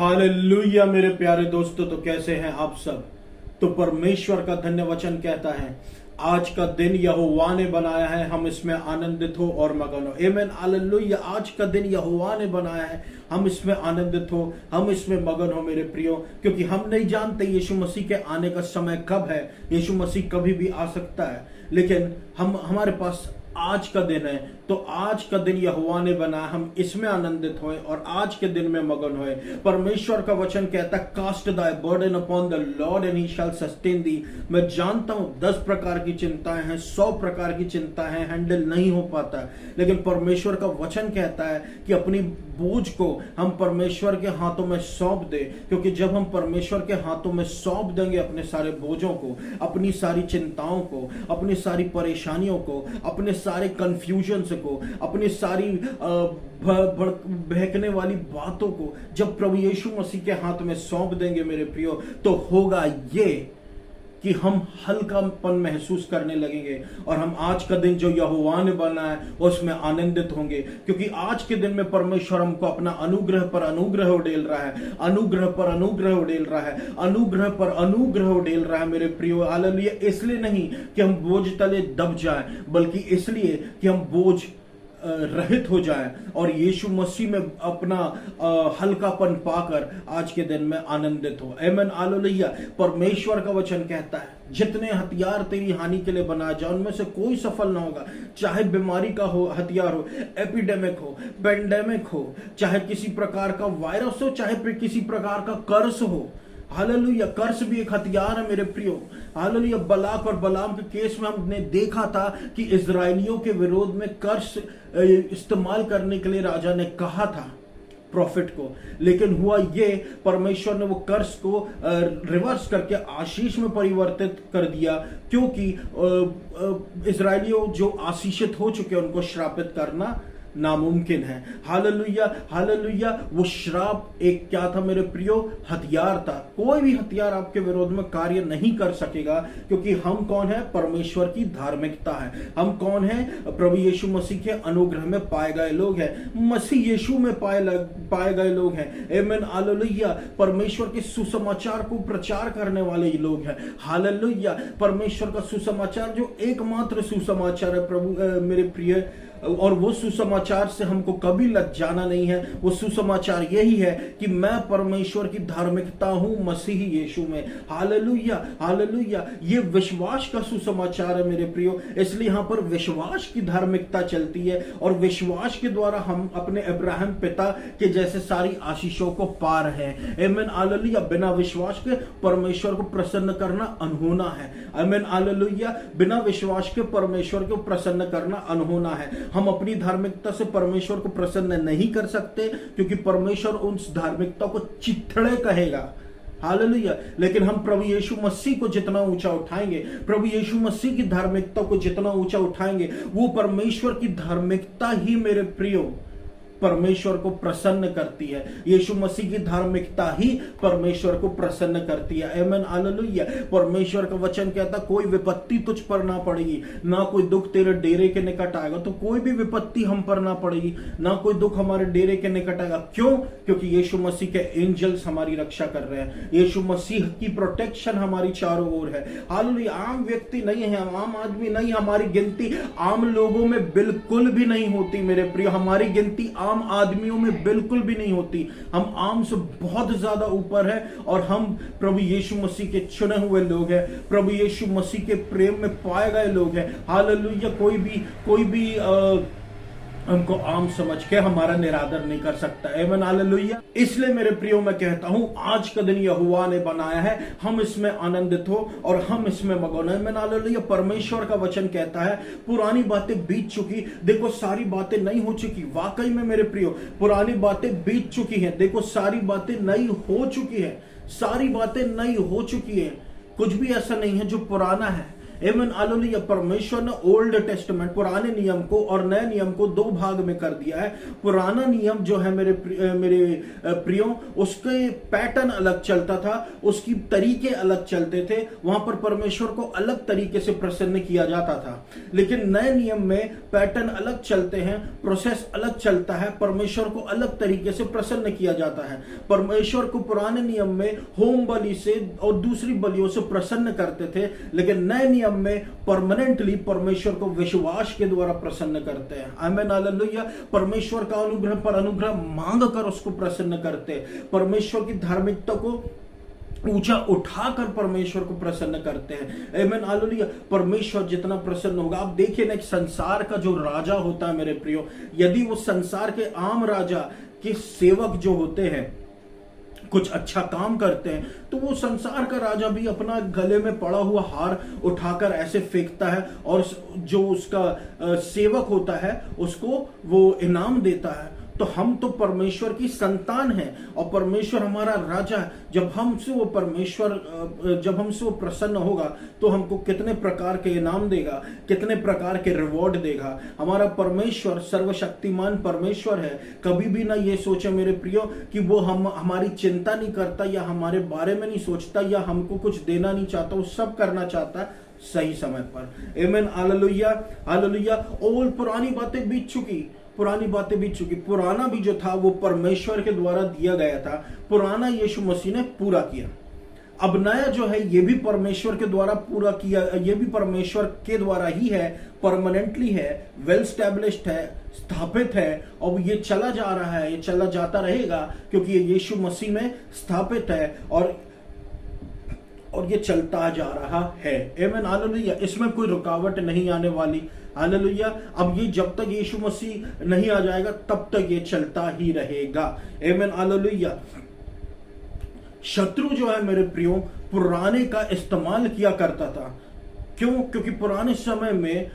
Hallelujah मेरे प्यारे दोस्तों, तो कैसे हैं आप सब। तो परमेश्वर का धन्य वचन कहता है, आज का दिन यहोवा ने बनाया है, हम इसमें आनंदित हो और मगन हो। आमीन हालेलुया। आज का दिन यहोवा ने बनाया है, हम इसमें आनंदित हो, हम इसमें मगन हो मेरे प्रियो, क्योंकि हम नहीं जानते यीशु मसीह के आने का समय कब है। यीशु मसीह कभी भी आ सकता है, लेकिन हमारे पास आज का दिन है। तो आज का दिन यहोवा ने बनाया, हम इसमें आनंदित होए और आज के दिन में मगन होए। परमेश्वर का वचन कहता है, cast thy burden upon the Lord and he shall sustain thee. मैं जानता हूं 10 प्रकार की चिंताएं हैं, 100 प्रकार की चिंताएं हैं, हैंडल नहीं हो पाता, लेकिन परमेश्वर का वचन कहता है कि अपनी बोझ को हम परमेश्वर के हाथों में सौंप दे, क्योंकि जब हम परमेश्वर के हाथों में सौंप देंगे अपने सारे बोझों को, अपनी सारी चिंताओं को, अपनी सारी परेशानियों को, अपने सारे कंफ्यूजन को, अपनी सारी बहकने वाली बातों को जब प्रभु यीशु मसीह के हाथ में सौंप देंगे मेरे प्रियो, तो होगा ये कि हम हल्कापन महसूस करने लगेंगे और हम आज का दिन जो यहोवा ने बनाया है उसमें आनंदित होंगे। क्योंकि आज के दिन में परमेश्वर हमको अपना अनुग्रह पर अनुग्रह उड़ेल रहा है, अनुग्रह पर अनुग्रह उड़ेल रहा है, अनुग्रह पर अनुग्रह उड़ेल रहा है मेरे प्रियो। हालेलुया। इसलिए नहीं कि हम बोझ तले दब जाएं, बल्कि इसलिए कि हम बोझ रहित हो जाए और यीशु मसीह में अपना हल्कापन पाकर आज के दिन में आनंदित हो। आमीन हालेलुया। परमेश्वर का वचन कहता है, जितने हथियार तेरी हानि के लिए बनाए जाए उनमें से कोई सफल ना होगा। चाहे बीमारी का हो हथियार हो, एपिडेमिक हो, पेंडेमिक हो, चाहे किसी प्रकार का वायरस हो, चाहे किसी प्रकार का कर्ज हो। हालेलुया। कर्ज भी एक हथियार है मेरे प्रियो। हालेलुया। बलाक और बलाम के केस में हमने देखा था कि इजरायलियों के विरोध में कर्ज इस्तेमाल करने के लिए राजा ने कहा था प्रॉफिट को, लेकिन हुआ ये, परमेश्वर ने वो कर्ज को रिवर्स करके आशीष में परिवर्तित कर दिया, क्योंकि इजरायलियों जो आशीषित हो चुके हैं उनको श्रापित करना नामुमकिन है। Hallelujah hallelujah. वो श्राप एक क्या था मेरे प्रियो? हथियार था। कोई भी हथियार आपके विरोध में कार्य नहीं कर सकेगा, क्योंकि हम कौन है? परमेश्वर की धार्मिकता है। हम कौन है? प्रभु यीशु मसीह के अनुग्रह में पाए गए लोग हैं, मसीह यीशु में पाए गए लोग हैं। आमीन हालेलुया। परमेश्वर के सुसमाचार को प्रचार करने वाले लोग हैं। हालेलुया। परमेश्वर का सुसमाचार जो एकमात्र सुसमाचार है प्रभु मेरे प्रिय, और वो सुसमाचार से हमको कभी लग जाना नहीं है। वो सुसमाचार यही है कि मैं परमेश्वर की धार्मिकता हूं मसीह यीशु में। Hallelujah hallelujah. ये विश्वास का सुसमाचार है मेरे प्रियो, इसलिए यहां पर विश्वास की धार्मिकता चलती है और विश्वास के द्वारा हम अपने अब्राहम पिता के जैसे सारी आशीषों को पा रहे हैं। आमीन हालेलुया। बिना विश्वास के परमेश्वर को प्रसन्न करना अनहोना है। आमीन हालेलुया। बिना विश्वास के परमेश्वर को प्रसन्न करना अनहोना है। हम अपनी धार्मिकता से परमेश्वर को प्रसन्न नहीं कर सकते, क्योंकि परमेश्वर उस धार्मिकता को चिथड़े कहेगा। हालेलुया। लेकिन हम प्रभु यीशु मसीह को जितना ऊंचा उठाएंगे, प्रभु यीशु मसीह की धार्मिकता को जितना ऊंचा उठाएंगे, वो परमेश्वर की धार्मिकता ही मेरे प्रियो परमेश्वर को प्रसन्न करती है। यीशु मसीह की धार्मिकता ही परमेश्वर को प्रसन्न करती है। आमीन हालेलुया। परमेश्वर का वचन कहता, कोई विपत्ति तुझ पर ना पड़ेगी, ना कोई दुख तेरे डेरे के निकट आएगा। तो कोई भी विपत्ति हम पर ना पड़ेगी, ना कोई दुख हमारे डेरे के निकट आएगा। क्यों? क्योंकि यीशु मसीह के एंजल्स हमारी रक्षा कर रहे हैं। यीशु मसीह की प्रोटेक्शन हमारी चारों ओर है। हालेलुया। आम व्यक्ति नहीं है, आम आदमी नहीं, हमारी गिनती आम लोगों में बिल्कुल भी नहीं होती मेरे प्रिय। हमारी गिनती आम आदमियों में बिल्कुल भी नहीं होती। हम आम से बहुत ज्यादा ऊपर है और हम प्रभु यीशु मसीह के चुने हुए लोग हैं, प्रभु यीशु मसीह के प्रेम में पाए गए लोग हैं। हालेलुया। कोई भी हमको आम समझ के हमारा निरादर नहीं कर सकता। आमीन हालेलुया। इसलिए मेरे प्रियो मैं कहता हूं, आज का दिन यहोवा ने बनाया है, हम इसमें आनंदित हो और हम इसमें मगन है। आमीन हालेलुया। परमेश्वर का वचन कहता है, पुरानी बातें बीत चुकी, देखो सारी बातें नई हो चुकी। वाकई में मेरे प्रियो, पुरानी बातें बीत चुकी हैं, देखो सारी बातें नई हो चुकी है। सारी बातें नई हो चुकी है। कुछ भी ऐसा नहीं है जो पुराना है। आमेन हालेलुया। परमेश्वर ने ओल्ड टेस्टमेंट पुराने नियम को और नए नियम को दो भाग में कर दिया है। पुराना नियम जो है मेरे प्रियो, उसके पैटर्न अलग चलता था, उसकी तरीके अलग चलते थे, वहां पर परमेश्वर को अलग तरीके से प्रसन्न किया जाता था। लेकिन नए नियम में पैटर्न अलग चलते हैं, प्रोसेस अलग चलता है, परमेश्वर को अलग तरीके से प्रसन्न किया जाता है। परमेश्वर को पुराने नियम में होम बलि से और दूसरी बलियों से प्रसन्न करते थे, लेकिन नए नियम में परमानेंटली परमेश्वर को विश्वास के द्वारा प्रसन्न करते हैं। Amen hallelujah. परमेश्वर का अनुग्रह पर अनुग्रह मांग कर उसको प्रसन्न करते, परमेश्वर की धार्मिकता को ऊंचा उठाकर परमेश्वर को प्रसन्न करते हैं। Amen hallelujah. परमेश्वर जितना प्रसन्न होगा, आप देखिए ना, एक संसार का जो राजा होता है मेरे प्रियो, यदि वो संसार के आम राजा के सेवक जो होते हैं कुछ अच्छा काम करते हैं, तो वो संसार का राजा भी अपना गले में पड़ा हुआ हार उठाकर ऐसे फेंकता है और जो उसका सेवक होता है उसको वो इनाम देता है। तो हम तो परमेश्वर की संतान हैं और परमेश्वर हमारा राजा है। जब हमसे वो प्रसन्न होगा तो हमको कितने प्रकार के इनाम देगा, कितने प्रकार के रिवॉर्ड देगा। हमारा परमेश्वर सर्वशक्तिमान परमेश्वर है। कभी भी ना ये सोचे मेरे प्रियो कि वो हमारी चिंता नहीं करता या हमारे बारे में नहीं सोचता या हमको कुछ देना नहीं चाहता, वो सब करना चाहता है सही समय पर। Amen hallelujah hallelujah. और पुरानी बातें बीत चुकी, पुराना भी जो था वो परमेश्वर के द्वारा दिया गया था, पुराना यीशु मसीह ने पूरा किया। अब नया जो है ये भी परमेश्वर के द्वारा पूरा किया, ये भी परमेश्वर के द्वारा ही है, परमानेंटली है, वेल स्टैब्लिश्ड है, स्थापित है। और ये चला जा रहा है, ये चला जाता रहेगा, क्योंकि ये यीशु मसीह में स्थापित है और ये चलता जा रहा है। आमेन हालेलुया। इसमें कोई रुकावट नहीं आने वाली। हालेलुया। अब ये जब तक यीशु मसीह नहीं आ जाएगा तब तक ये चलता ही रहेगा। Amen hallelujah. शत्रु जो है मेरे प्रियो पुराने का इस्तेमाल किया करता था। क्यों? क्योंकि पुराने समय में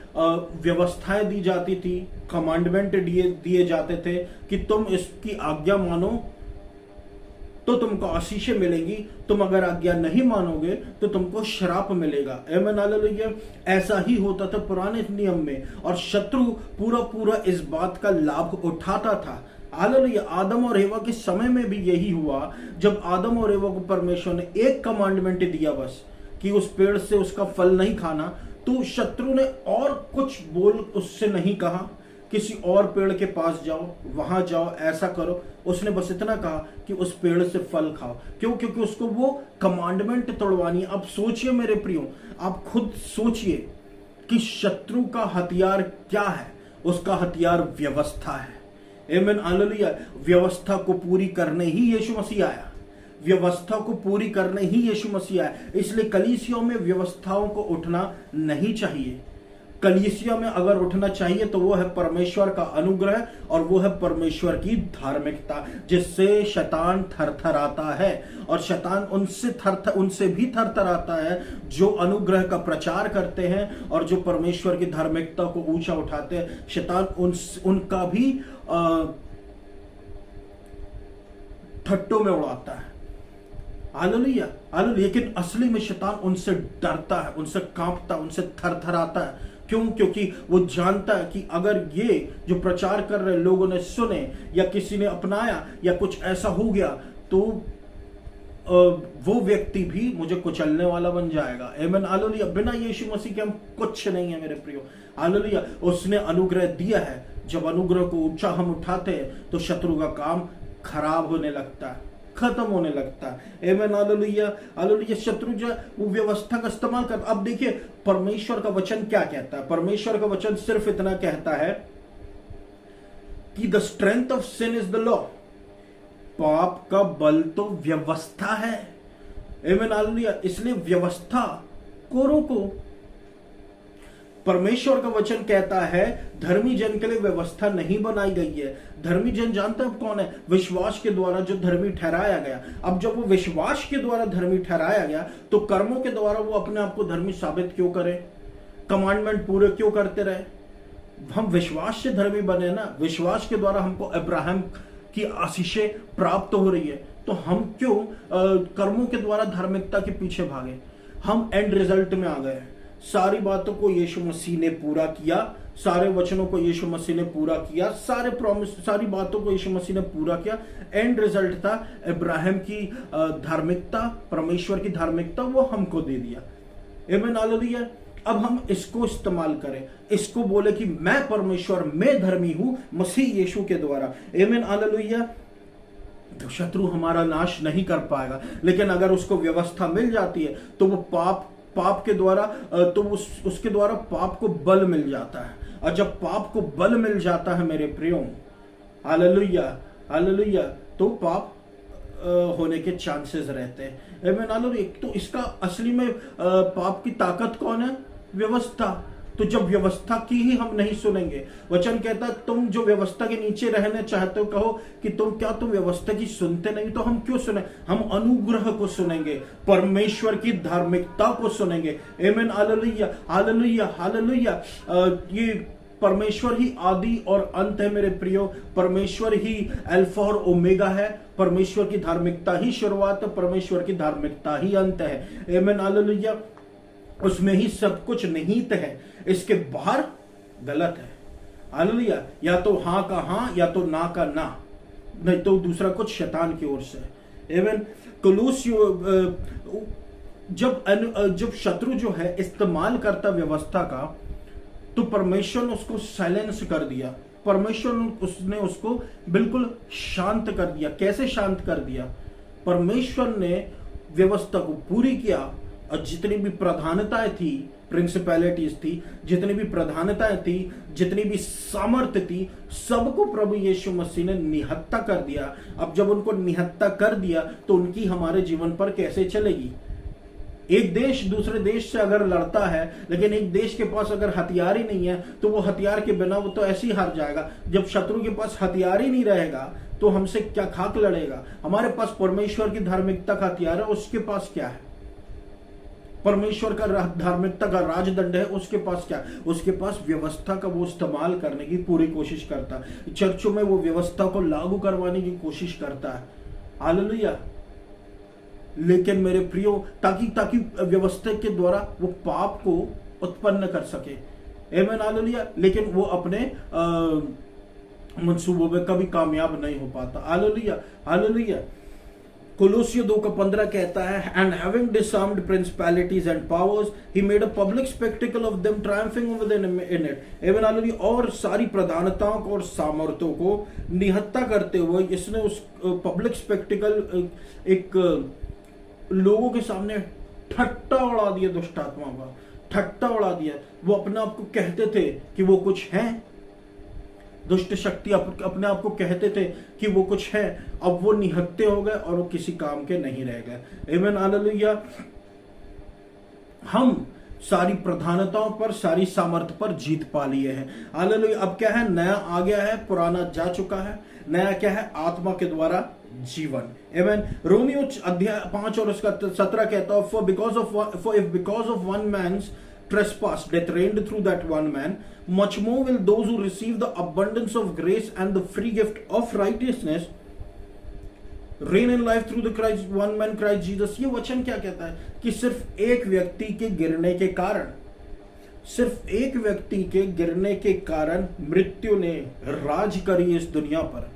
व्यवस्थाएं दी जाती थी, कमांडमेंट दिए जाते थे कि तुम इसकी आज्ञा मानो तो तुमको आशीषें मिलेंगी, तुम अगर आज्ञा नहीं मानोगे तो तुमको श्राप मिलेगा। Amen hallelujah. ऐसा ही होता था पुराने नियम में और शत्रु पूरा इस बात का लाभ उठाता था। हालेलुया। आदम और एवा के समय में भी यही हुआ। जब आदम और एवा को परमेश्वर ने एक कमांडमेंट दिया बस कि उस पेड़ से उसका फल नहीं खाना, तो शत्रु ने और कुछ बोल उससे नहीं कहा, किसी और पेड़ के पास जाओ, वहां जाओ, ऐसा करो। उसने बस इतना कहा कि उस पेड़ से फल खाओ। क्यों? क्योंकि उसको वो कमांडमेंट तोड़वानी है। अब सोचिए मेरे प्रियो, आप खुद सोचिए कि शत्रु का हथियार क्या है। उसका हथियार व्यवस्था है। आमेन हालेलुया। व्यवस्था को पूरी करने ही यीशु मसीह आया, व्यवस्था को पूरी करने ही यीशु मसीह आया। इसलिए कलीसियों में व्यवस्थाओं को उठना नहीं चाहिए। कलीसिया में अगर उठना चाहिए तो वो है परमेश्वर का अनुग्रह और वो है परमेश्वर की धार्मिकता, जिससे शैतान थरथराता है। और शैतान उनसे भी थरथराता है जो अनुग्रह का प्रचार करते हैं और जो परमेश्वर की धार्मिकता को ऊंचा उठाते हैं। शैतान उनका भी ठट्टों में उड़ाता है। Hallelujah hallelujah. लेकिन असली में शैतान उनसे डरता है, उनसे कांपता है, उनसे थरथराता है। क्यों? क्योंकि वो जानता है कि अगर ये जो प्रचार कर रहे लोगों ने सुने या किसी ने अपनाया या कुछ ऐसा हो गया तो वो व्यक्ति भी मुझे कुचलने वाला बन जाएगा। Amen hallelujah. बिना यीशु मसीह के हम कुछ नहीं है मेरे प्रियो। हालेलुया। उसने अनुग्रह दिया है। जब अनुग्रह को ऊंचा हम उठाते हैं तो शत्रु का काम खराब होने लगता है, खत्म होने लगता है। आमेन हालेलुया हालेलुया। शत्रु जो वो व्यवस्था का इस्तेमाल कर। अब देखिए परमेश्वर का वचन क्या कहता है। परमेश्वर का वचन सिर्फ इतना कहता है कि the strength of sin is the law. पाप का बल तो व्यवस्था है। आमेन हालेलुया। इसलिए व्यवस्था को रोको। परमेश्वर का वचन कहता है धर्मी जन के लिए व्यवस्था नहीं बनाई गई है। धर्मी जन जानते हैं कौन है? विश्वास के द्वारा जो धर्मी ठहराया गया। अब जब वो विश्वास के द्वारा धर्मी ठहराया गया तो कर्मों के द्वारा वो अपने आप को धर्मी साबित क्यों करे? कमांडमेंट पूरे क्यों करते रहे? हम विश्वास से धर्मी बने ना। विश्वास के द्वारा हमको अब्राहम की आशीषें प्राप्त हो रही है, तो हम क्यों कर्मों के द्वारा धार्मिकता के पीछे भागे? हम एंड रिजल्ट में आ गए। सारी बातों को यीशु मसीह ने पूरा किया, सारे वचनों को यीशु मसीह ने पूरा किया, सारे प्रॉमिस, सारी बातों को यीशु मसीह ने पूरा किया। एंड रिजल्ट था इब्राहिम की धार्मिकता, परमेश्वर की धार्मिकता, वो हमको दे दिया। आमीन, हालेलुया। अब हम इसको इस्तेमाल करें, इसको बोले कि मैं परमेश्वर में धर्मी हूं मसीह यीशु के द्वारा। आमीन, हालेलुया। तो शत्रु हमारा नाश नहीं कर पाएगा, लेकिन अगर उसको व्यवस्था मिल जाती है तो वो पाप के द्वारा, तो उसके द्वारा पाप को बल मिल जाता है। और जब पाप को बल मिल जाता है मेरे प्रियो, हालेलुया हालेलुया, तो पाप होने के चांसेस रहते हैं। आमीन, हालेलुया। तो इसका असली में पाप की ताकत कौन है? व्यवस्था। तो जब व्यवस्था की ही हम नहीं सुनेंगे, वचन कहता है तुम जो व्यवस्था के नीचे रहने चाहते हो, कहो कि तुम व्यवस्था की सुनते नहीं, तो हम क्यों सुने? हम अनुग्रह को सुनेंगे, परमेश्वर की धार्मिकता को सुनेंगे। आमीन, हालेलुया हालेलुया हालेलुया। ये परमेश्वर ही आदि और अंत है मेरे प्रियो, परमेश्वर ही अल्फा और ओमेगा है, परमेश्वर की धार्मिकता ही शुरुआत है, परमेश्वर की धार्मिकता ही अंत है। आमीन, हालेलुया। उसमें ही सब कुछ निहित है, इसके बाहर गलत है। हालेलुया। या तो हां का हां, या तो ना का ना, नहीं तो दूसरा कुछ शैतान की ओर से। आमीन। कुलूसियो, जब शत्रु जो है इस्तेमाल करता व्यवस्था का, तो परमेश्वर ने उसको साइलेंस कर दिया, परमेश्वर उसने उसको बिल्कुल शांत कर दिया। कैसे शांत कर दिया? परमेश्वर ने व्यवस्था को पूरी किया, और जितनी भी प्रधानताएं थी, प्रिंसिपैलिटीज थी, जितनी भी प्रधानताएं थी, जितनी भी सामर्थ्य थी, सबको प्रभु यीशु मसीह ने निहत्ता कर दिया। अब जब उनको निहत्ता कर दिया तो उनकी हमारे जीवन पर कैसे चलेगी? एक देश दूसरे देश से अगर लड़ता है, लेकिन एक देश के पास अगर हथियार ही नहीं है, तो वो हथियार के बिना वो तो ऐसे ही हार जाएगा। जब शत्रु के पास हथियार ही नहीं रहेगा तो हमसे क्या खाक लड़ेगा? हमारे पास परमेश्वर की धार्मिकता का हथियार है, उसके पास क्या है? परमेश्वर का धार्मिकता का राजदंड है, उसके पास क्या? उसके पास व्यवस्था का वो इस्तेमाल करने की पूरी कोशिश करता है, चर्चों में वो व्यवस्था को लागू करवाने की कोशिश करता है। हालेलुया। लेकिन मेरे प्रियो, ताकि व्यवस्था के द्वारा वो पाप को उत्पन्न कर सके। आमीन, हालेलुया। लेकिन वो अपने मंसूबों में कभी कामयाब नहीं हो पाता। Hallelujah hallelujah. कोलोसियो 2:15 कहता है, and having disarmed principalities and powers he made a public spectacle of them triumphing over them in it. आमीन, हालेलुया। और सारी प्रधानताओं को और सामर्थ्यों को निहत्ता करते हुए इसने उस पब्लिक स्पेक्टिकल, एक लोगों के सामने ठट्टा उड़ा दिया, दुष्टात्मा का ठट्टा उड़ा दिया। वो अपने आप को कहते थे कि वो कुछ हैं, दुष्ट शक्ति अपने आप को कहते थे कि वो कुछ है, अब वो निहत्ते हो गए और वो किसी काम के नहीं रह गए। आमीन, हालेलुया। हम सारी प्रधानताओं पर, सारी सामर्थ्य पर जीत पा लिए हैं। हालेलुया। अब क्या है? नया आ गया है, पुराना जा चुका है। नया क्या है? आत्मा के द्वारा जीवन। आमीन। रोमियो अध्याय 5 और उसका 17 कहता है, for if because of one man's trespass death reigned through that one man, much more will those who receive the abundance of grace and the free gift of righteousness reign in life through the Christ, one man Christ Jesus। ये वचन क्या कहता है? कि सिर्फ एक व्यक्ति के गिरने के कारण, सिर्फ एक व्यक्ति के गिरने के कारण मृत्यु ने राज करी इस दुनिया पर।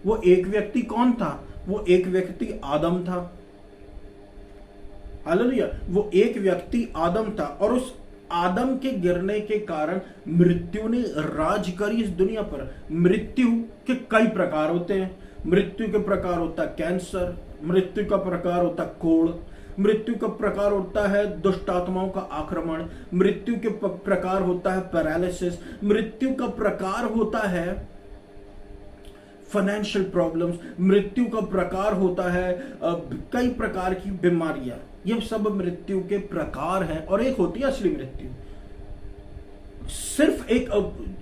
वो एक व्यक्ति कौन था? वो एक व्यक्ति आदम था। हालेलुया। वो एक व्यक्ति आदम था, और उस आदम के गिरने के कारण मृत्यु ने राज करी इस दुनिया पर। मृत्यु के कई प्रकार होते हैं। मृत्यु के प्रकार होता है कैंसर, मृत्यु का प्रकार होता है कोढ़, मृत्यु का प्रकार होता है दुष्ट आत्माओं का आक्रमण, मृत्यु के प्रकार होता है पैरालिसिस, मृत्यु का प्रकार होता है फाइनेंशियल प्रॉब्लम्स, मृत्यु का प्रकार होता है कई प्रकार की बीमारियां। ये सब मृत्यु के प्रकार हैं, और एक होती है असली मृत्यु। सिर्फ एक,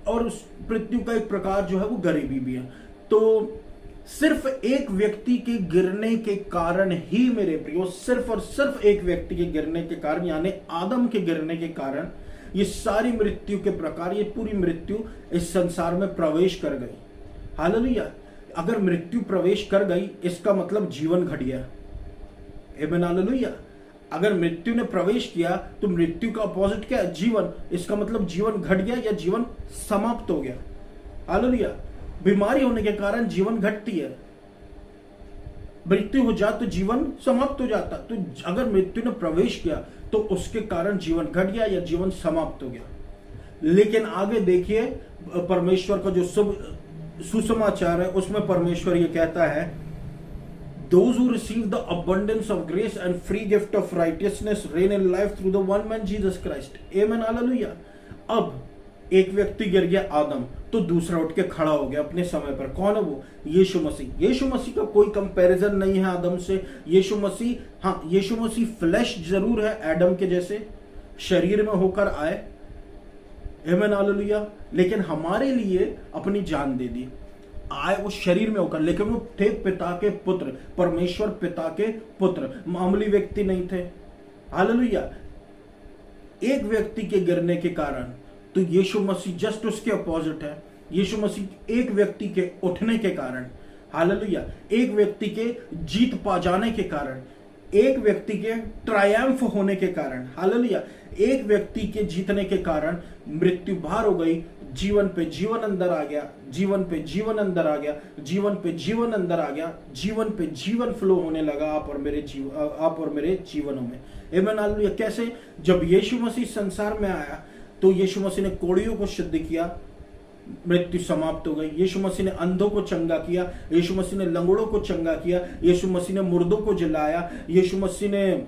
और उस मृत्यु का एक प्रकार जो है वो गरीबी भी है। तो सिर्फ एक व्यक्ति के गिरने के कारण ही मेरे प्रियो, सिर्फ और सिर्फ एक व्यक्ति के गिरने के कारण, यानी आदम के गिरने के कारण ये सारी मृत्यु के प्रकार, ये पूरी मृत्यु इस संसार में प्रवेश कर गई। हालेलुया। अगर मृत्यु प्रवेश कर गई, इसका मतलब जीवन घट गया। आमीन, हालेलुया। अगर मृत्यु ने प्रवेश किया तो मृत्यु का अपोजिट क्या है? जीवन। इसका मतलब जीवन घट गया या जीवन समाप्त हो गया। हालेलुया। बीमारी होने के कारण जीवन घटती है, मृत्यु हो जाए तो जीवन समाप्त हो जाता। तो अगर मृत्यु ने प्रवेश किया तो उसके कारण जीवन घट गया या जीवन समाप्त हो गया। लेकिन आगे देखिए, परमेश्वर का जो सुसमाचार है उसमें परमेश्वर ये कहता है, Those who receive the abundance of grace and free gift of righteousness reign in life through the one man Jesus Christ. Amen, hallelujah. अब एक व्यक्ति गिर गया आदम, तो दूसरा उठ के खड़ा हो गया अपने समय पर। कौन है वो? यीशु मसीह। यीशु मसीह का कोई कंपैरिजन नहीं है आदम से। यीशु मसीह फ्लैश जरूर है, एडम के जैसे शरीर में होकर आए, आमेन हालेलुया, लेकिन हमारे लिए अपनी जान दे दी। आए वो शरीर में होकर, लेकिन वो थे पिता के पुत्र, परमेश्वर पिता के पुत्र, मामूली व्यक्ति नहीं थे। हालेलुया। एक व्यक्ति के गिरने के कारण, तो यीशु मसीह जस्ट उसके अपोजिट है। यीशु मसीह एक व्यक्ति के उठने के कारण, हालेलुया, एक व्यक्ति के जीत पा जाने के कारण, एक व्यक्ति के ट्रायम्फ होने के कारण, हालेलुया, एक व्यक्ति के जीतने के कारण मृत्यु बाहर हो गई, जीवन पे जीवन अंदर आ गया, जीवन पे जीवन अंदर आ गया, जीवन पे जीवन अंदर आ गया, जीवन पे जीवन फ्लो होने लगा आप और मेरे जीवनों में। आमीन हालेलुया। कैसे? जब यीशु मसीह संसार में आया तो यीशु मसीह ने कोढ़ियों को शुद्ध किया, मृत्यु समाप्त हो गई। यीशु मसीह ने अंधों को चंगा किया, यीशु मसीह ने लंगड़ों को चंगा किया, यीशु मसीह ने मुर्दों को जिलाया, यीशु मसीह ने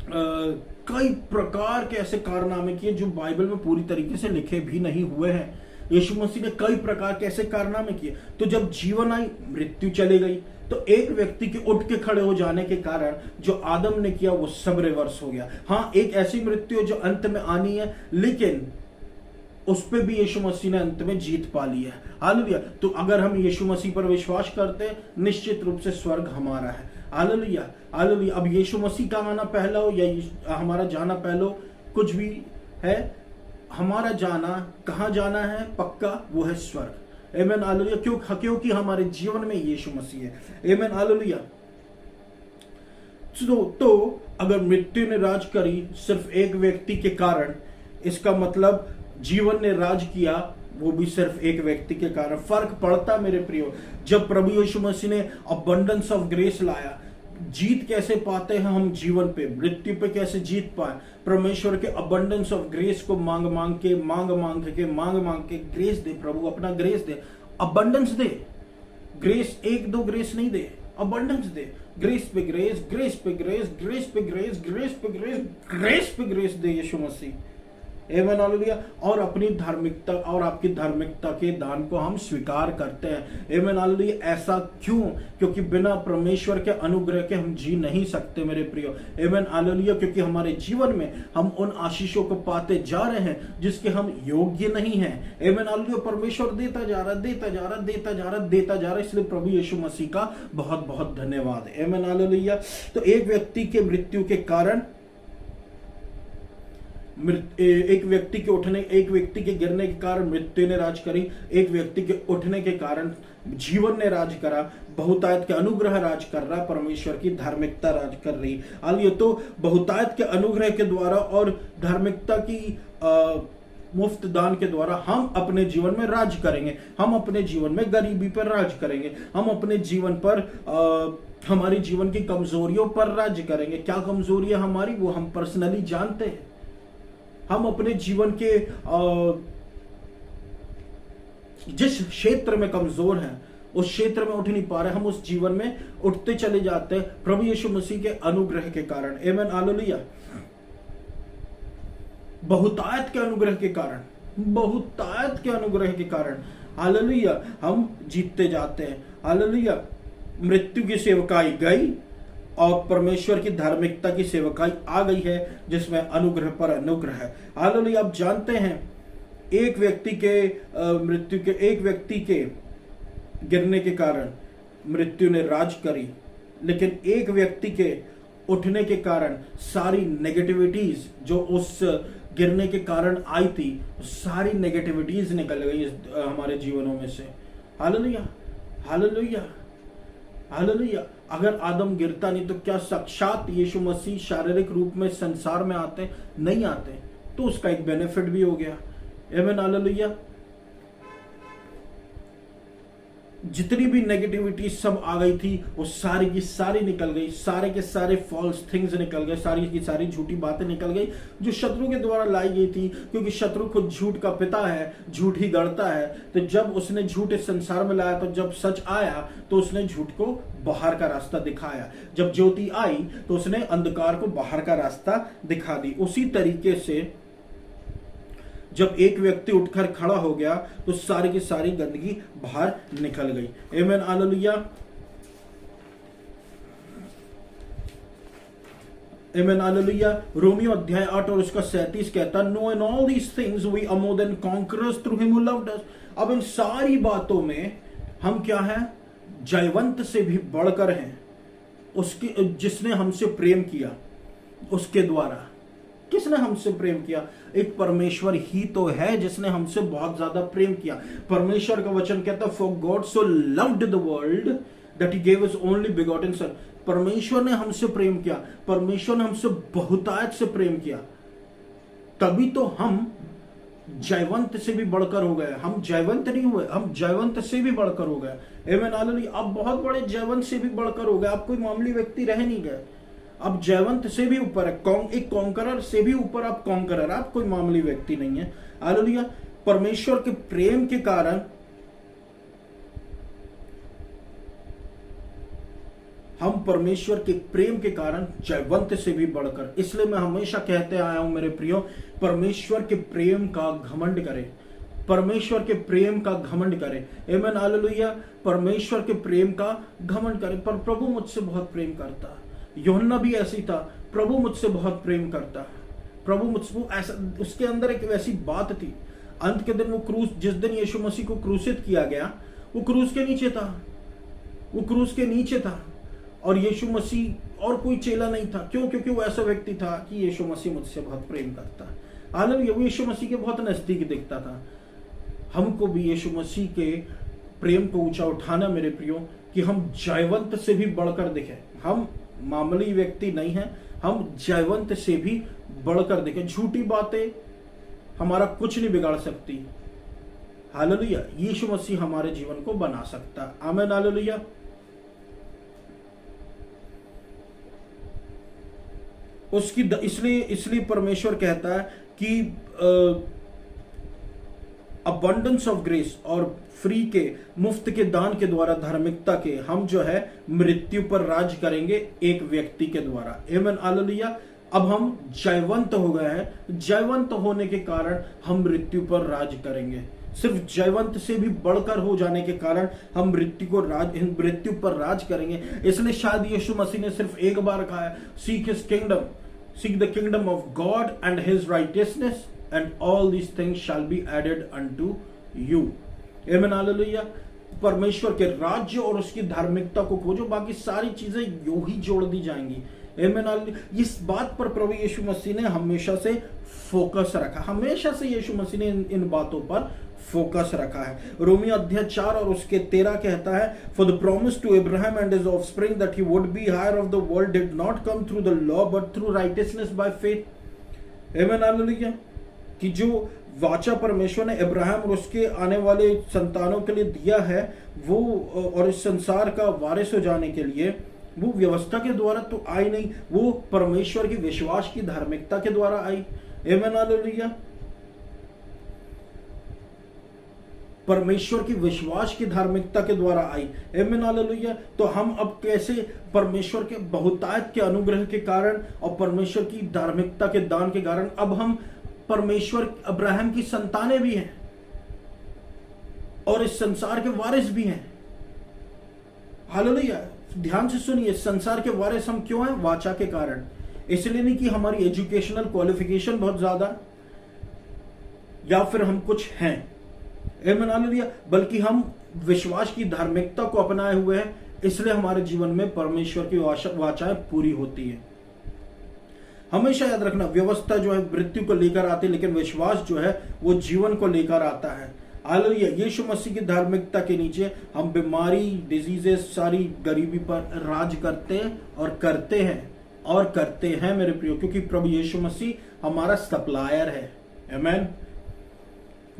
कई प्रकार के ऐसे कारनामे किए जो बाइबल में पूरी तरीके से लिखे भी नहीं हुए हैं। यीशु मसीह ने कई प्रकार के ऐसे कारनामे किए। तो जब जीवन आई, मृत्यु चली गई, तो एक व्यक्ति के उठ के खड़े हो जाने के कारण जो आदम ने किया वो सब रिवर्स हो गया। हाँ, एक ऐसी मृत्यु जो अंत में आनी है, लेकिन उस पे भी यीशु मसीह ने अंत में जीत पा ली है। हालेलुया। तो अगर हम यीशु मसीह पर विश्वास करते हैं, निश्चित रूप से स्वर्ग हमारा है। हालेलुया, हालेलुया। अब यीशु मसीह का आना पहला हो या हमारा जाना पहला हो, कुछ भी है, हमारा जाना कहाँ जाना है पक्का, वो है स्वर्ग। आमीन हालेलुया। क्योंकि हमारे जीवन में यीशु मसीह है। आमीन हालेलुया। तो अगर मृत्यु ने राज करी सिर्फ एक व्यक्ति के कारण, इसका मतलब जीवन ने राज किया वो भी सिर्फ एक व्यक्ति के कारण। फर्क पड़ता मेरे प्रियो, जब प्रभु यीशु मसीह ने अबंडेंस ऑफ ग्रेस लाया। जीत कैसे पाते हैं हम जीवन पे, मृत्यु पे कैसे जीत पाए? परमेश्वर के अबंडेंस ऑफ ग्रेस को मांग मांग के ग्रेस दे। प्रभु अपना ग्रेस दे, अबंडेंस दे। ग्रेस एक दो ग्रेस नहीं दे, अबंडेंस दे। ग्रेस पे ग्रेस, ग्रेस पे ग्रेस, ग्रेस पे ग्रेस, ग्रेस पे ग्रेस, ग्रेस पे ग्रेस दे यीशु मसीह। आमीन हालेलुया। और अपनी धार्मिकता और आपकी धार्मिकता के दान को हम स्वीकार करते हैं। आमीन हालेलुया। ऐसा क्यों? क्योंकि बिना परमेश्वर के अनुग्रह के हम जी नहीं सकते मेरे प्रियो। आमीन हालेलुया। क्योंकि हमारे जीवन में हम उन आशीषों को पाते जा रहे हैं जिसके हम योग्य नहीं हैं। आमीन हालेलुया। परमेश्वर देता जा रहा, इसलिए प्रभु यीशु मसीह का बहुत बहुत धन्यवाद। आमीन हालेलुया। तो एक व्यक्ति के मृत्यु के कारण, एक व्यक्ति के गिरने के कारण मृत्यु ने राज करी, एक व्यक्ति के उठने के कारण जीवन ने राज करा, बहुतायत के अनुग्रह राज कर रहा, परमेश्वर की धार्मिकता राज कर रही। आइए, तो बहुतायत के अनुग्रह के द्वारा और धार्मिकता की मुफ्त दान के द्वारा हम अपने जीवन में राज करेंगे। हम अपने जीवन में गरीबी पर राज करेंगे। हम अपने जीवन पर हमारी जीवन की कमजोरियों पर राज करेंगे। क्या कमजोरियां हमारी, वो हम पर्सनली जानते हैं। हम अपने जीवन के जिस क्षेत्र में कमजोर हैं, उस क्षेत्र में उठ नहीं पा रहे, हम उस जीवन में उठते चले जाते हैं प्रभु यीशु मसीह के अनुग्रह के कारण। आमीन हालेलुया। बहुतायत के अनुग्रह के कारण, बहुतायत के अनुग्रह के कारण, हालेलुया, हम जीतते जाते हैं। हालेलुया। मृत्यु की सेवकाई गई और परमेश्वर की धार्मिकता की सेवकाई आ गई है, जिसमें अनुग्रह पर अनुग्रह है। हालेलुया। आप जानते हैं, एक व्यक्ति के गिरने के कारण मृत्यु ने राज करी, लेकिन एक व्यक्ति के उठने के कारण सारी नेगेटिविटीज जो उस गिरने के कारण आई थी, सारी नेगेटिविटीज निकल गई हमारे जीवनों में से। हालेलुया, हालेलुया, हालेलुया। अगर आदम गिरता नहीं तो क्या साक्षात यीशु मसीह शारीरिक रूप में संसार में आते? नहीं आते। तो उसका एक बेनिफिट भी हो गया। आमीन, हालेलुया। जितनी भी नेगेटिविटी सब आ गई थी वो सारी की सारी निकल गई, सारे के सारे फॉल्स थिंग्स निकल गए, सारी की सारी झूठी बातें निकल गई जो शत्रु के द्वारा लाई गई थी, क्योंकि शत्रु खुद झूठ का पिता है, झूठ ही गढ़ता है। तो जब उसने झूठ इस संसार में लाया तो जब सच आया तो उसने झूठ को बाहर का रास्ता दिखाया। जब ज्योति आई तो उसने अंधकार को बाहर का रास्ता दिखा दी। उसी तरीके से जब एक व्यक्ति उठकर खड़ा हो गया तो सारी की सारी गंदगी बाहर निकल गई। आमीन, हालेलुया। आमीन, हालेलुया। रोमियो अध्याय 8 और उसका 37 कहता, no in all these things we are more than conquerors through him who loved us. अब इन सारी बातों में हम क्या हैं? जयवंत से भी बढ़कर हैं, उसके जिसने हमसे प्रेम किया। उसके द्वारा किसने हमसे प्रेम किया? एक परमेश्वर ही तो है जिसने हमसे बहुत ज्यादा प्रेम किया। परमेश्वर का वचन कहता, for God so loved the world that he gave his only begotten son. परमेश्वर ने हमसे प्रेम किया, परमेश्वर ने हमसे बहुतायत से प्रेम किया, तभी तो हम जयवंत से भी बढ़कर हो गए। हम जयवंत नहीं हुए, हम जयवंत से भी बढ़कर हो गए। आमीन, हालेलुया। अब बहुत बड़े जयवंत से भी बढ़कर हो गए। अब कोई मामूली व्यक्ति रह नहीं गए, अब जयवंत से भी ऊपर है, एक कॉन्करर से भी ऊपर। आप कॉन्करर, आप कोई मामूली व्यक्ति नहीं है। हालेलुया। परमेश्वर के प्रेम के कारण हम परमेश्वर के प्रेम के कारण जयवंत से भी बढ़कर, इसलिए मैं हमेशा कहते आया हूं मेरे प्रियो, परमेश्वर के प्रेम का घमंड करें, परमेश्वर के प्रेम का घमंड करें। आमीन, हालेलुया। परमेश्वर के प्रेम का घमंड करें। पर प्रभु मुझसे बहुत प्रेम करता है। यूहन्ना भी ऐसी था, प्रभु मुझसे बहुत प्रेम करता है, प्रभु मुझसे ऐसा, उसके अंदर एक वैसी बात थी। अंत के दिन वो क्रूस, जिस दिन यीशु मसीह को क्रूसित किया गया, वो क्रूस के नीचे था, वो क्रूस के नीचे था और यीशु मसीह और कोई चेला नहीं था। क्यों? क्योंकि वो ऐसा व्यक्ति था कि यीशु मसीह मुझसे बहुत प्रेम करता है। हालेलुया। वो यीशु मसीह के बहुत नजदीक दिखता था। हमको भी यीशु मसीह के प्रेम को ऊंचा उठाना मेरे प्रियो, कि हम जयवंत से भी बढ़कर दिखे। हम मामूली व्यक्ति नहीं है, हम जयवंत से भी बढ़कर दिखे। झूठी बातें हमारा कुछ नहीं बिगाड़ सकती। हालेलुया। यीशु मसीह हमारे जीवन को बना सकता है। आमीन, हालेलुया। उसकी इसलिए परमेश्वर कहता है कि अबंडेंस ऑफ ग्रेस और फ्री के, मुफ्त के दान के द्वारा, धार्मिकता के, हम जो है मृत्यु पर राज करेंगे एक व्यक्ति के द्वारा। आमीन, हालेलुया। अब हम जयवंत हो गए हैं, जयवंत होने के कारण हम मृत्यु पर राज करेंगे। सिर्फ जयवंत से भी बढ़कर हो जाने के कारण हम मृत्यु पर राज करेंगे। इसलिए शायद यीशु मसीह ने सिर्फ एक बार कहा है, seek his kingdom, seek the kingdom of God and his righteousness and all these things shall be added unto you. आमीन, हालेलुया। परमेश्वर के राज्य और उसकी धार्मिकता को खोजो, बाकी सारी चीजें यूं ही जोड़ दी जाएंगी। आमीन, हालेलुया। इस बात पर प्रभु यीशु मसीह ने हमेशा से फोकस रखा, हमेशा से यीशु मसीह ने इन बातों पर फोकस रखा है। रोमियो अध्याय 4 और उसके 13 कहता है, for the promise to Abraham and his offspring that he would be heir of the world did not come through the law but through righteousness by faith. आमीन, हालेलुया। कि जो वाचा परमेश्वर ने अब्राहम और उसके आने वाले संतानों के लिए दिया है, वो और इस संसार का वारिस हो जाने के लिए, वो व्यवस्था के द्वारा तो आई नहीं, वो परमेश्वर की विश्वास की धार्मिकता के द्वारा आई। आमीन, हालेलुया। परमेश्वर की विश्वास की धार्मिकता के द्वारा आई। आमीन, हालेलुया। तो हम अब कैसे परमेश्वर के बहुतायत के अनुग्रह के कारण और परमेश्वर की धार्मिकता के दान के कारण अब हम परमेश्वर अब्राहम की संतानें भी हैं और इस संसार के वारिस भी हैं। हालेलुया। ध्यान से सुनिए, संसार के वारिस हम क्यों हैं? वाचा के कारण। इसलिए नहीं कि हमारी एजुकेशनल क्वालिफिकेशन बहुत ज्यादा या फिर हम कुछ हैं, आमीन, हालेलुया, बल्कि हम विश्वास की धार्मिकता को अपनाए हुए हैं, इसलिए हमारे जीवन में परमेश्वर की वाचाएं पूरी होती है। हमेशा याद रखना, व्यवस्था जो है मृत्यु को लेकर आती है, लेकिन विश्वास जो है वो जीवन को लेकर आता है। हालेलुया। यीशु मसीह की धार्मिकता के नीचे हम बीमारी, डिजीजेस, सारी गरीबी पर राज करते और करते हैं मेरे प्रियो, क्योंकि प्रभु यीशु मसीह हमारा सप्लायर है। आमेन।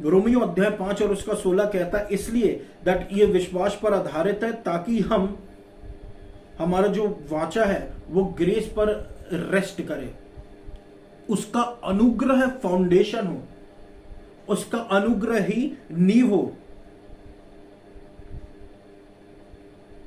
रोमियो अध्याय 5 और उसका 16 कहता है, इसलिए दैट ये विश्वास पर आधारित है ताकि हमारा जो वाचा है वो ग्रेस पर रेस्ट करे, उसका अनुग्रह फाउंडेशन हो, उसका अनुग्रह ही नींव हो,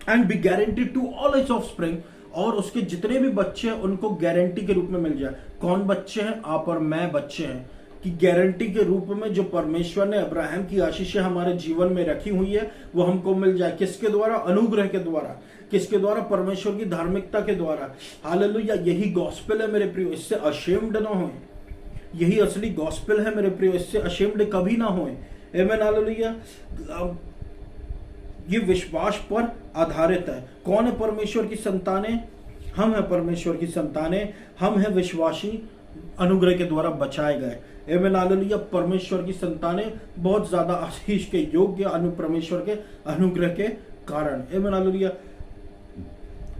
and be guaranteed to all its offspring, और उसके जितने भी बच्चे हैं उनको गारंटी के रूप में मिल जाए। कौन बच्चे हैं? आप और मैं बच्चे हैं, कि गारंटी के रूप में जो परमेश्वर ने अब्राहम की आशीषें हमारे जीवन में रखी हुई है वो हमको मिल जाए। किसके द्वारा? अनुग्रह के द्वारा। किसके द्वारा? परमेश्वर की धार्मिकता के द्वारा। हालेलुया। यही गॉस्पेल है मेरे प्रियो, इससे अशेम्ड ना होए। यही असली गॉस्पेल है मेरे प्रियो, इससे अशेम्ड कभी ना होए। आमेन। हालेलुया। ये विश्वास पर आधारित है। कौन है परमेश्वर की संतानें? हम हैं परमेश्वर की संतानें, हम हैं विश्वासी, अनुग्रह के द्वारा बचाए गए। आमेन। हालेलुया। परमेश्वर की संतानें बहुत ज्यादा आशीष के योग्य, परमेश्वर के अनुग्रह के कारण। आमेन। हालेलुया।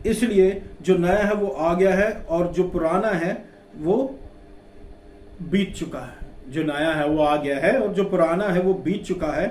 इसलिए जो नया है वो आ गया है और जो पुराना है वो बीत चुका है। जो नया है वो आ गया है और जो पुराना है वो बीत चुका है।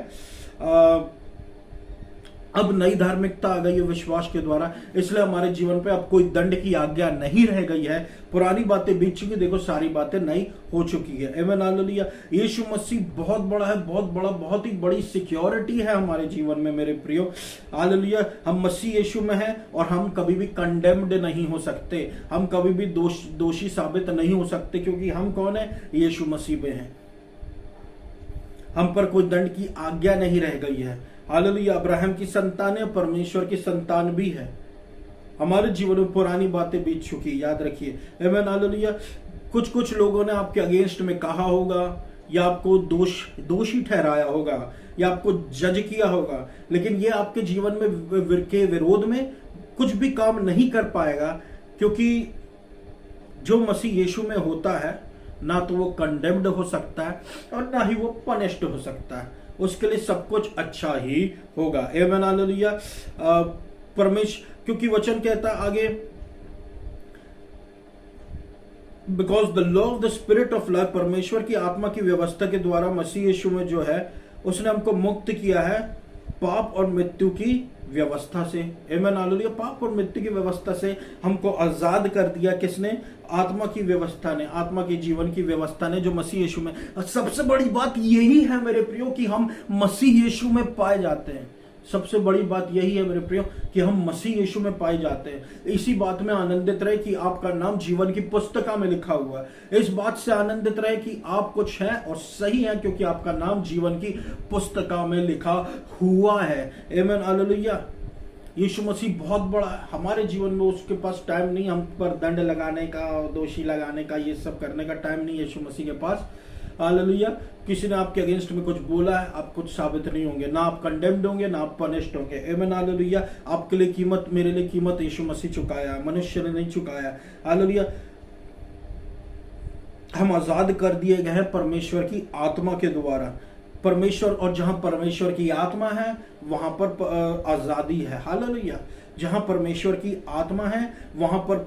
अब नई धार्मिकता आ गई है विश्वास के द्वारा, इसलिए हमारे जीवन पे अब कोई दंड की आज्ञा नहीं रह गई है। पुरानी बातें बीत चुकी, देखो सारी बातें नई हो चुकी है। आमेन। हालेलुया। यीशु मसीह बहुत बड़ा है, बहुत बड़ा, बहुत ही बड़ी सिक्योरिटी है हमारे जीवन में मेरे प्रियो। हालेलुया। हम मसीह यीशु में हैं और हम कभी भी कंडेम्ड नहीं हो सकते, हम कभी भी दोषी साबित नहीं हो सकते, क्योंकि हम कौन है? यीशु मसीह में हैं। हम पर कोई दंड की आज्ञा नहीं रह गई है। हालेलुया। अब्राहम की संतान है, परमेश्वर की संतान भी है। हमारे जीवन में पुरानी बातें बीत चुकी, याद रखिए। आमेन। हालेलुया। कुछ लोगों ने आपके अगेंस्ट में कहा होगा, या आपको दोषी ठहराया होगा, या आपको जज किया होगा, लेकिन ये आपके जीवन में के विरोध में कुछ भी काम नहीं कर पाएगा, क्योंकि जो मसीह यीशु में होता है ना तो वो कंडेम्ड हो सकता है और ना ही वो पनिश्ड हो सकता है। उसके लिए सब कुछ अच्छा ही होगा। आमेन। हालेलुया। क्योंकि वचन कहता आगे, because the law of the spirit of life, परमेश्वर की आत्मा की व्यवस्था के द्वारा मसीह यीशु में जो है उसने हमको मुक्त किया है पाप और मृत्यु की व्यवस्था से। आमेन। हालेलुया। पाप और मृत्यु की व्यवस्था से हमको आजाद कर दिया। किसने? आत्मा की व्यवस्था ने, आत्मा के जीवन की व्यवस्था ने, जो मसीह यीशु में। सबसे बड़ी बात यही है मेरे प्रियो कि हम मसीह यीशु में पाए जाते हैं। सबसे बड़ी बात यही है मेरे प्रियो कि हम मसीह यीशु में पाए जाते हैं। इसी बात में आनंदित रहे कि आपका नाम जीवन की पुस्तका में लिखा हुआ है। इस बात से आनंदित रहे कि आप कुछ हैं और सही हैं, क्योंकि आपका नाम जीवन की पुस्तका में लिखा हुआ है। आमेन। हालेलुया। यीशु मसीह बहुत बड़ा है हमारे जीवन में, उसके पास टाइम नहीं हम पर दंड लगाने का, दोषी लगाने का, ये सब करने का टाइम नहीं यीशु मसीह के पास। हालेलुया। किसी ने आपके अगेंस्ट में कुछ बोला है, आप कुछ साबित नहीं होंगे, ना आप कंडेम्ड होंगे, ना आप पनिश्ड होंगे। आमेन। हालेलुया। आपके लिए कीमत, मेरे लिए कीमत यीशु मसीह चुकाया, मनुष्य ने नहीं चुकाया। हालेलुया। हम आजाद कर दिए गए हैं परमेश्वर की आत्मा के द्वारा। परमेश्वर, और जहां परमेश्वर की आत्मा है वहां पर आजादी है। हालेलुया। जहां परमेश्वर की आत्मा है वहां पर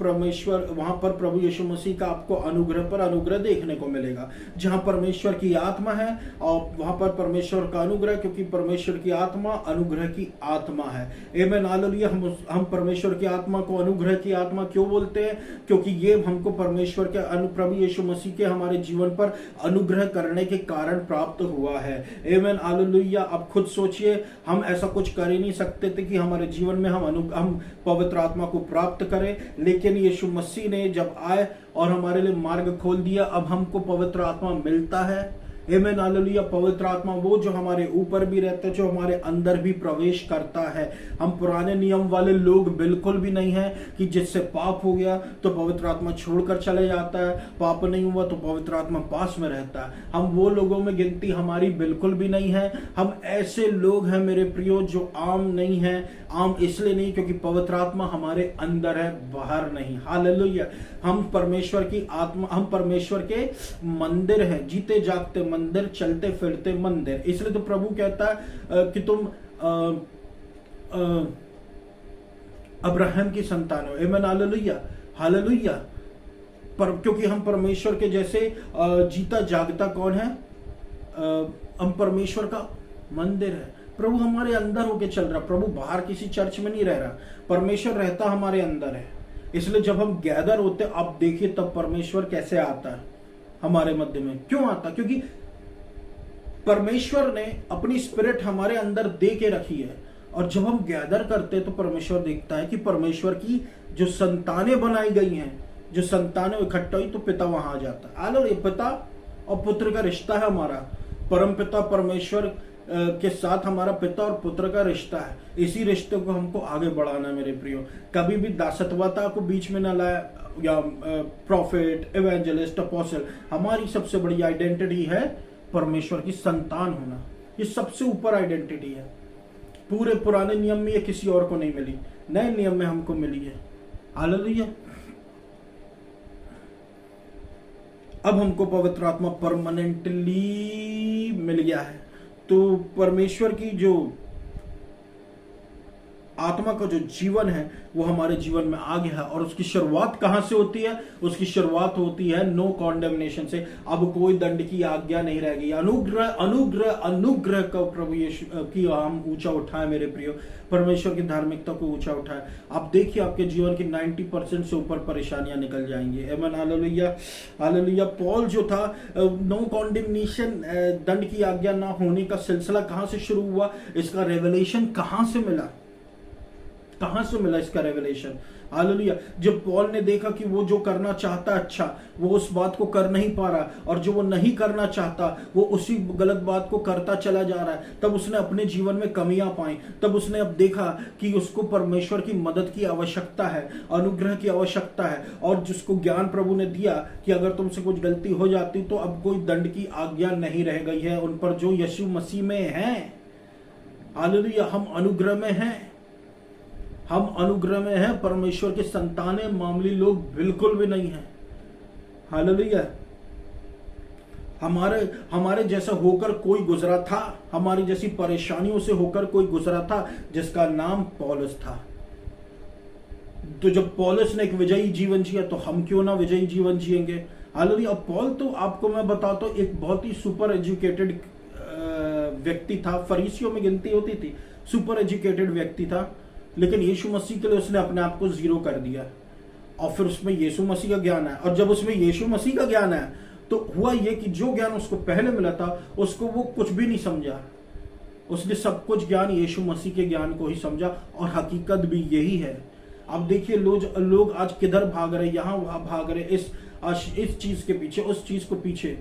प्रभु यीशु मसीह का आपको अनुग्रह पर अनुग्रह देखने को मिलेगा। जहां परमेश्वर की आत्मा है और वहां पर परमेश्वर का अनुग्रह, क्योंकि परमेश्वर की आत्मा अनुग्रह की आत्मा है। आमेन। हालेलुया। हम परमेश्वर की आत्मा को अनुग्रह की आत्मा क्यों बोलते हैं? क्योंकि ये हमको परमेश्वर के प्रभु यीशु मसीह के हमारे जीवन पर अनुग्रह करने के कारण प्राप्त हुआ है। आमेन। हालेलुया। आप खुद सोचिए, हम ऐसा कुछ कर ही नहीं सकते थे कि हमारे जीवन में हम पवित्र आत्मा को प्राप्त करें, लेकिन यीशु मसीह ने जब आए और हमारे लिए मार्ग खोल दिया, अब हमको पवित्र आत्मा मिलता है। आमेन। हालेलुया। पवित्र आत्मा वो जो हमारे ऊपर भी रहता है, जो हमारे अंदर भी प्रवेश करता है। हम पुराने नियम वाले लोग बिल्कुल भी नहीं है कि जिससे पाप हो गया तो पवित्र आत्मा छोड़कर चले जाता है, पाप नहीं हुआ तो पवित्र आत्मा पास में रहता है। हम वो लोगों में गिनती हमारी बिल्कुल भी नहीं है। हम ऐसे लोग हैं मेरे प्रियो जो आम नहीं है। आम इसलिए नहीं क्योंकि पवित्र आत्मा हमारे अंदर है, बाहर नहीं। हालेलुया। हम परमेश्वर की आत्मा, हम परमेश्वर के मंदिर हैं, जीते जागते मंदिर, चलते फिरते मंदिर। इसलिए तो प्रभु कहता है कि तुम अब्राहम की संतान हो। आमीन, हालेलुया, हालेलुया। पर क्योंकि हम परमेश्वर के जैसे जीता जागता कौन है? हम परमेश्वर का मंदिर है। प्रभु हमारे अंदर होके चल रहा। प्रभु बाहर किसी चर्च में नहीं रह रहा, परमेश्वर रहता हमारे अंदर है। इसलिए जब हम गैदर होते, आप देखिए तब परमेश्वर कैसे आता है हमारे मध्य में। क्यों आता? क्योंकि परमेश्वर ने अपनी स्पिरिट हमारे अंदर दे के रखी है। और जब हम गैदर करते हैं तो परमेश्वर देखता है कि परमेश्वर की जो संतानें बनाई गई हैं, जो संतानें इकट्ठा हुई, तो पिता वहां आ जाता है। आलो, ये पिता और पुत्र का रिश्ता है हमारा। परम पिता परमेश्वर के साथ हमारा पिता और पुत्र का रिश्ता है। इसी रिश्ते को हमको आगे बढ़ाना है मेरे प्रियो। कभी भी दासत्वता को बीच में न लाए, या प्रॉफिट, एवेंजलिस्ट, अपोस्टल। हमारी सबसे बड़ी आइडेंटिटी है परमेश्वर की संतान होना। ये सबसे ऊपर आइडेंटिटी है। पूरे पुराने नियम में ये किसी और को नहीं मिली, नए नियम में हमको मिली है। हालेलुया। अब हमको पवित्र आत्मा परमानेंटली मिल गया है। तो परमेश्वर की जो आत्मा का जो जीवन है वो हमारे जीवन में आ गया है। और उसकी शुरुआत कहां से होती है? उसकी शुरुआत होती है नो कॉन्डेमनेशन से। अब कोई दंड की आज्ञा नहीं रह गई। अनुग्रह अनुग्रह अनुग्रह का प्रभु यीशु की हम ऊंचा उठाए मेरे प्रियो। परमेश्वर की धार्मिकता को ऊंचा उठाए। आप देखिए आपके जीवन की 90% से ऊपर परेशानियां निकल जाएंगी। आमीन, हालेलुया, हालेलुया। पॉल जो था, नो कॉन्डेमनेशन, दंड की आज्ञा ना होने का सिलसिला कहां से शुरू हुआ? इसका रेवलेशन कहां से मिला? कहां से मिला इसका रेवलेशन? हालेलुया। जब पॉल ने देखा कि वो जो करना चाहता अच्छा, वो उस बात को कर नहीं पा रहा, और जो वो नहीं करना चाहता वो उसी गलत बात को करता चला जा रहा है, तब उसने अपने जीवन में कमियां पाई। तब उसने अब देखा कि उसको परमेश्वर की मदद की आवश्यकता है, अनुग्रह की आवश्यकता है। और जिसको ज्ञान प्रभु ने दिया कि अगर तुमसे कुछ गलती हो जाती तो अब कोई दंड की आज्ञा नहीं रह गई है उन पर जो यीशु मसीह में है। हालेलुया। हम अनुग्रह में हैं, हम अनुग्रह में हैं। परमेश्वर के संतानें मामूली लोग बिल्कुल भी नहीं हैं। हालेलुया। हमारे जैसा होकर कोई गुजरा था, हमारी जैसी परेशानियों से होकर कोई गुजरा था, जिसका नाम पौलुस था। तो जब पौलुस ने एक विजयी जीवन जिया, तो हम क्यों ना विजयी जीवन जिएंगे? हालेलुया। अब पौल तो आपको मैं बताता हूं, एक बहुत ही सुपर एजुकेटेड व्यक्ति था। फरीसियों में गिनती होती थी, सुपर एजुकेटेड व्यक्ति था। लेकिन यीशु मसीह के लिए उसने अपने आप को जीरो कर दिया। और फिर उसमें यीशु मसीह का ज्ञान है। और जब उसमें यीशु मसीह का ज्ञान है, तो हुआ ये कि जो ज्ञान उसको पहले मिला था उसको वो कुछ भी नहीं समझा। उसने सब कुछ ज्ञान यीशु मसीह के ज्ञान को ही समझा। और हकीकत भी यही है। अब देखिए लोग आज किधर भाग रहे, यहां वहां भाग रहे, इस चीज के पीछे, उस चीज को पीछे,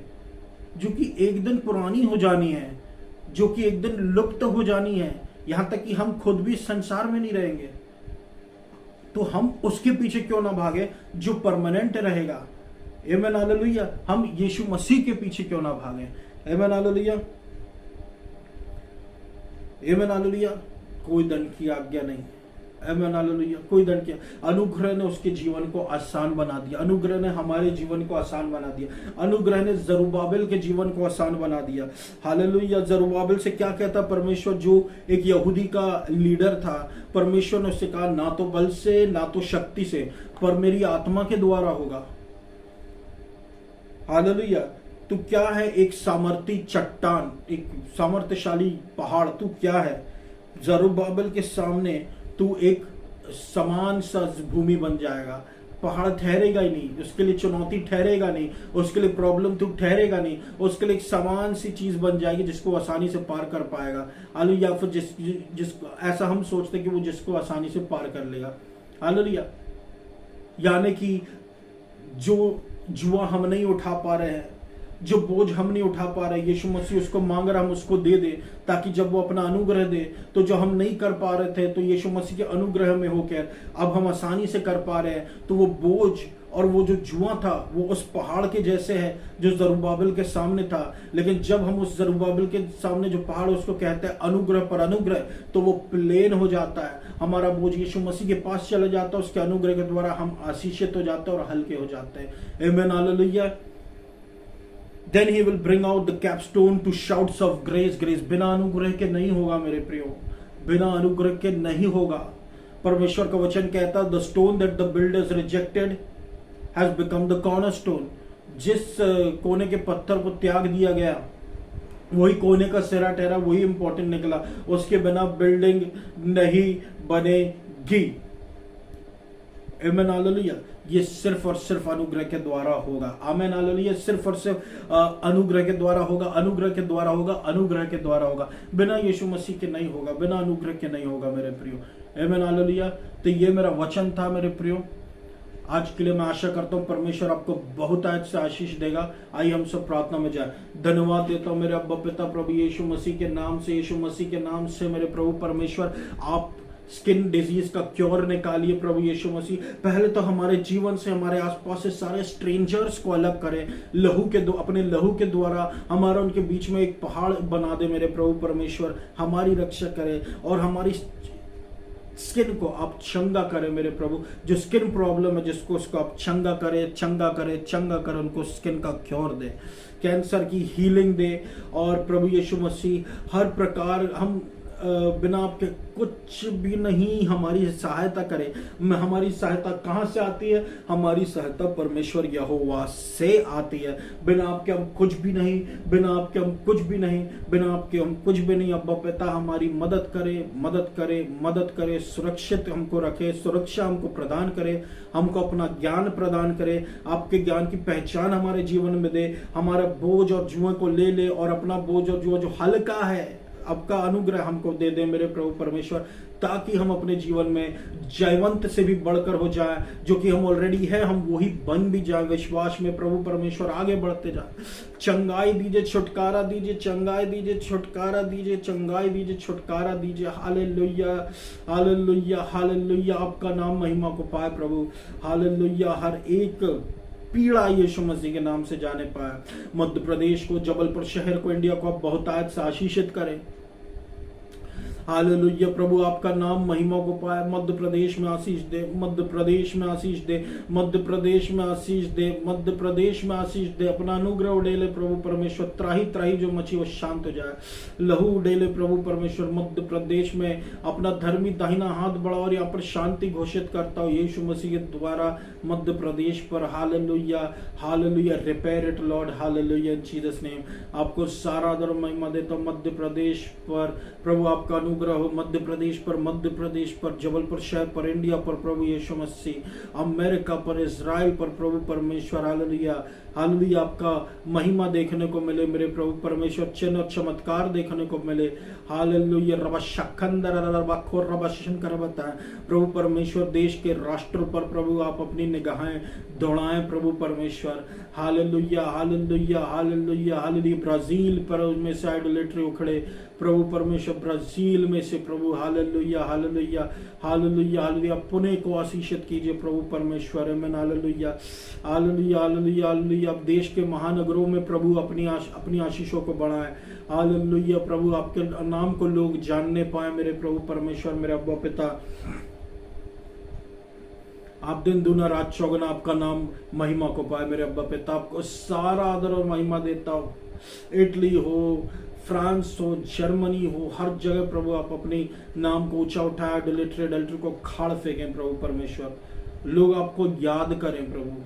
जो कि एक दिन पुरानी हो जानी है, जो कि एक दिन लुप्त हो जानी है। यहां तक कि हम खुद भी संसार में नहीं रहेंगे। तो हम उसके पीछे क्यों ना भागे जो परमानेंट रहेगा? आमीन, हालेलुया। हम यीशु मसीह के पीछे क्यों ना भागे? आमीन, हालेलुया, आमीन, हालेलुया। कोई दंड की आज्ञा नहीं। आमीन, हालेलुया। कोई दंड की, अनुग्रह ने उसके जीवन को आसान बना दिया। अनुग्रह ने हमारे जीवन को आसान बना दिया। अनुग्रह ने जरुब्बाबिल के जीवन को आसान बना दिया। हालेलुया। जरुब्बाबिल से क्या कहता परमेश्वर, जो एक यहूदी का लीडर था, परमेश्वर ने उससे कहा, ना तो बल से ना तो शक्ति से, पर मेरी आत्मा के द्वारा होगा। हालेलुया। तू क्या है? एक सामर्थी चट्टान, एक सामर्थ्यशाली पहाड़। तू क्या है? जरुब्बाबिल के सामने तू एक समान सा भूमि बन जाएगा। पहाड़ ठहरेगा ही नहीं, उसके लिए चुनौती ठहरेगा नहीं, उसके लिए प्रॉब्लम तू ठहरेगा नहीं। उसके लिए एक समान सी चीज बन जाएगी जिसको आसानी से पार कर पाएगा। हालेलुया। या फिर जिसको ऐसा हम सोचते कि वो जिसको आसानी से पार कर लेगा। हालेलुया। यानी कि जो जुआ हम नहीं उठा पा रहे हैं, जो बोझ हम नहीं उठा पा रहे, यीशु मसीह उसको मांग रहा, हम उसको दे दे, ताकि जब वो अपना अनुग्रह दे, तो जो हम नहीं कर पा रहे थे, तो यीशु मसीह के अनुग्रह में होकर अब हम आसानी से कर पा रहे हैं। तो वो बोझ और वो जो जुआ था वो उस पहाड़ के जैसे है जो जरुब्बाबिल के सामने था। लेकिन जब हम उस जरुब्बाबिल के सामने जो पहाड़, उसको कहते हैं अनुग्रह पर अनुग्रह, तो वो प्लेन हो जाता है। हमारा बोझ यीशु मसीह के पास चला जाता है। उसके अनुग्रह के द्वारा हम आशीषित हो जाते हैं और हल्के हो जाते हैं। आमीन, hallelujah. Then he will bring out the capstone to shouts of grace. Grace बिना अनुग्रह के नहीं होगा मेरे प्रियो, बिना अनुग्रह के नहीं होगा। परमेश्वर का वचन कहता है, the stone that the builders rejected has become the cornerstone. जिस कोने के पत्थर को त्याग दिया गया वही कोने का सिरा ठहरा, वही इंपॉर्टेंट निकला। उसके बिना बिल्डिंग नहीं बनेगी। Amen hallelujah. ये सिर्फ और सिर्फ अनुग्रह के द्वारा होगा। Amen hallelujah. सिर्फ और सिर्फ अनुग्रह के द्वारा होगा, अनुग्रह के द्वारा होगा, अनुग्रह के द्वारा होगा। बिना यीशु मसीह के नहीं होगा, बिना अनुग्रह के नहीं होगा मेरे प्रियो। Amen hallelujah. तो ये मेरा वचन था मेरे प्रियो। आज के लिए मैं आशा करता हूँ परमेश्वर आपको बहुत आज से आशीष देगा। आइए हम सब प्रार्थना में जाए। धन्यवाद देता हूँ मेरे अब्बा पिता प्रभु यीशु मसीह के नाम से, यीशु मसीह के नाम से मेरे प्रभु परमेश्वर, आप स्किन डिजीज का क्योर निकालिए प्रभु यीशु मसीह। पहले तो हमारे जीवन से, हमारे आसपास से सारे स्ट्रेंजर्स को अलग करें लहू के अपने लहू के द्वारा हमारा उनके बीच में एक पहाड़ बना दे मेरे प्रभु परमेश्वर। हमारी रक्षा करें और हमारी स्किन को आप चंगा करें मेरे प्रभु। जो स्किन प्रॉब्लम है जिसको, उसको आप चंगा करें, चंगा करें, चंगा करें, उनको स्किन का क्योर दे, कैंसर की हीलिंग दे। और प्रभु यीशु मसीह हर प्रकार हम बिना आपके कुछ भी नहीं, हमारी सहायता करे। हमारी सहायता कहाँ से आती है? हमारी सहायता परमेश्वर यहोवा से आती है। बिना आपके हम कुछ भी नहीं, बिना आपके हम कुछ भी नहीं, बिना आपके हम कुछ भी नहीं। अब्बा पिता हमारी मदद करे, मदद करे, मदद करे, सुरक्षित हमको रखे, सुरक्षा हमको प्रदान करे, हमको अपना ज्ञान प्रदान करे, आपके ज्ञान की पहचान हमारे जीवन में दे, हमारा बोझ और जुएं को ले ले और अपना बोझ और जुआ जो हल्का है आपका अनुग्रह हमको दे दे मेरे प्रभु परमेश्वर, ताकि हम अपने जीवन में जयवंत से भी बढ़कर हो जाए। जो कि हम ऑलरेडी है, हम वही बन भी जाए विश्वास में प्रभु परमेश्वर, आगे बढ़ते जाए। चंगाई दीजिए, छुटकारा दीजिए, चंगाई दीजिए, छुटकारा दीजिए, चंगाई दीजिए, छुटकारा दीजिए। हालेलुया, हालेलुया, हालेलुया। आपका नाम महिमा को पाए प्रभु। हालेलुया। हर एक पीड़ा यीशु मसीह के नाम से जाने पाए। मध्य प्रदेश को, जबलपुर शहर को, इंडिया को आप बहुत आज से आशीषित करें। हालेलुया। प्रभु आपका नाम महिमा को पाए। मध्य प्रदेश में आशीष दे, मध्य प्रदेश में आशीष दे, मध्य प्रदेश में आशीष दे, मध्य प्रदेश में आशीष दे। अपना अनुग्रह उड़ेले प्रभु परमेश्वर। त्राही त्राही जो मची वो शांत हो जाए। लहू उड़ेले प्रभु परमेश्वर। मध्य प्रदेश में अपना धर्मी दाहिना हाथ बढ़ा और यहाँ पर शांति घोषित करता हूँ यीशु मसीह के द्वारा मध्य प्रदेश पर। Hallelujah, hallelujah. Repair it Lord. Hallelujah, in Jesus name. आपको सारा आदर महिमा देता हूँ मध्य प्रदेश पर प्रभु। आपका अनुग्रह हो मध्य प्रदेश पर, मध्य प्रदेश पर, जबलपुर शहर पर, इंडिया पर प्रभु यीशु मसीह। अमेरिका पर, इजराइल पर प्रभु परमेश्वर। Hallelujah, hallelujah. आपका महिमा देखने को मिले मेरे प्रभु परमेश्वर। चिन्ह और चमत्कार देखने को मिले। हालेलुया। प्रभु परमेश्वर, देश के राष्ट्र पर प्रभु आप अपनी निगाहें दौड़ाएं प्रभु परमेश्वर। हालेलुया, हालेलुया, हालेलुया, हालेलुया। ब्राजील पर उनमें से आइडोलेट्री उखड़े प्रभु परमेश्वर, ब्राजील में से प्रभु। हालेलुया, हालेलुया, हालेलुया, हालेलुया। पुणे को आशीषित कीजिए प्रभु परमेश्वर। आमीन। हालेलुया, हालेलुया, हालेलुया, हालेलुया। अब देश के महानगरों में प्रभु अपनी आशीषों को बढ़ाएं। हालेलुया। प्रभु आपके नाम को लोग जानने पाए मेरे प्रभु परमेश्वर। मेरे अब्बा पिता, आप दिन दुना रात चौगुना आपका नाम महिमा को पाए मेरे अब्बा पिता। आपको सारा आदर और महिमा देता हूँ। इटली हो, फ्रांस हो, जर्मनी हो, हर जगह प्रभु आप अपने नाम को ऊंचा उठाया। एडल्ट्री को खाड़ फेंकें प्रभु परमेश्वर। लोग आपको याद करें प्रभु।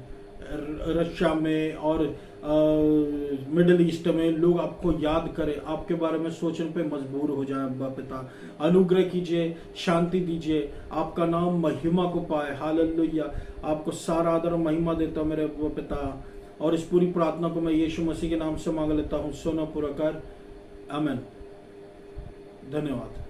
रशिया में और मिडिल ईस्ट में लोग आपको याद करें, आपके बारे में सोचने पे मजबूर हो जाए। अब्बा पिता, अनुग्रह कीजिए, शांति दीजिए, आपका नाम महिमा को पाए। हालेलुया। आपको सारा आदर और महिमा देता हूँ मेरे अब्बा पिता। और इस पूरी प्रार्थना को मैं यीशु मसीह के नाम से मांग लेता हूँ। सोना पूरा कर। आमीन। धन्यवाद।